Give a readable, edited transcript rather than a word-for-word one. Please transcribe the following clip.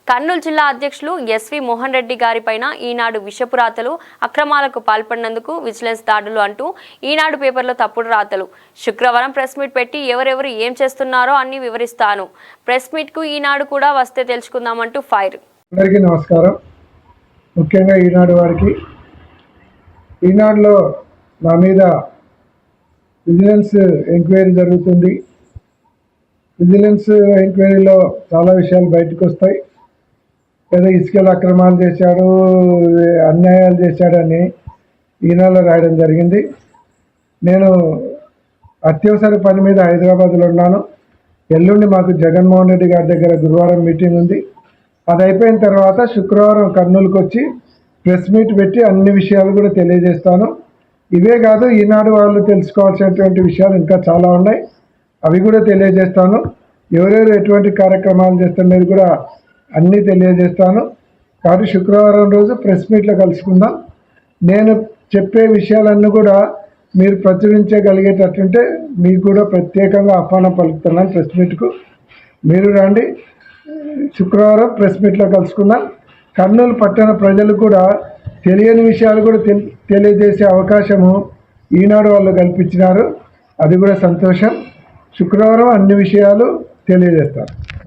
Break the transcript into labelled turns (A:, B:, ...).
A: కర్నూలు జిల్లా అధ్యక్షులు ఎస్వి మోహన్ రెడ్డి గారిపైన ఈనాడు విషపు రాతలు, అక్రమాలకు పాల్పడినందుకు విజిలెన్స్ దాడులు అంటూ ఈనాడు పేపర్లో తప్పుడు రాతలు. శుక్రవారం ప్రెస్ మీట్ పెట్టి ఎవరెవరు ఏం చేస్తున్నారో అన్ని వివరిస్తాను. ప్రెస్ మీట్ కు ఈనాడు కూడా వస్తే తెలుసుకుందామంటూ ఫైర్.
B: అందరికీ నమస్కారం. ముఖ్యంగా ఈనాడు వారికి, ఈనాడులో నా మీద విజిలెన్స్ ఎంక్వైరీ జరుగుతుంది. విజిలెన్స్ ఎంక్వైరీలో చాలా విషయాలు బయటకు వస్తాయి. ఏదో ఇసుకలు అక్రమాలు చేశాడు, అన్యాయాలు చేశాడని ఈనాడులో రాయడం జరిగింది. నేను అత్యవసర పని మీద హైదరాబాద్లో ఉన్నాను. ఎల్లుండి మాకు జగన్మోహన్ రెడ్డి గారి దగ్గర గురువారం మీటింగ్ ఉంది. అది అయిపోయిన తర్వాత శుక్రవారం కర్నూలుకు వచ్చి ప్రెస్ మీట్ పెట్టి అన్ని విషయాలు కూడా తెలియజేస్తాను. ఇవే కాదు, ఈనాడు వాళ్ళు తెలుసుకోవాల్సినటువంటి విషయాలు ఇంకా చాలా ఉన్నాయి, అవి కూడా తెలియజేస్తాను. ఎవరెవరు ఎటువంటి కార్యక్రమాలు చేస్తున్నది కూడా అన్నీ తెలియజేస్తాను. కాబట్టి శుక్రవారం రోజు ప్రెస్ మీట్లో కలుసుకుందాం. నేను చెప్పే విషయాలన్నీ కూడా మీరు ప్రచురించగలిగేటట్టుంటే మీకు కూడా ప్రత్యేకంగా ఆహ్వానం పలుకుతున్నాను ప్రెస్ మీట్కు. మీరు రండి, శుక్రవారం ప్రెస్ మీట్లో కలుసుకుందాం. కర్నూలు పట్టణ ప్రజలు కూడా తెలియని విషయాలు కూడా తెలియజేసే అవకాశము ఈనాడు వాళ్ళు కల్పించినారు. అది కూడా సంతోషం. శుక్రవారం అన్ని విషయాలు తెలియజేస్తారు.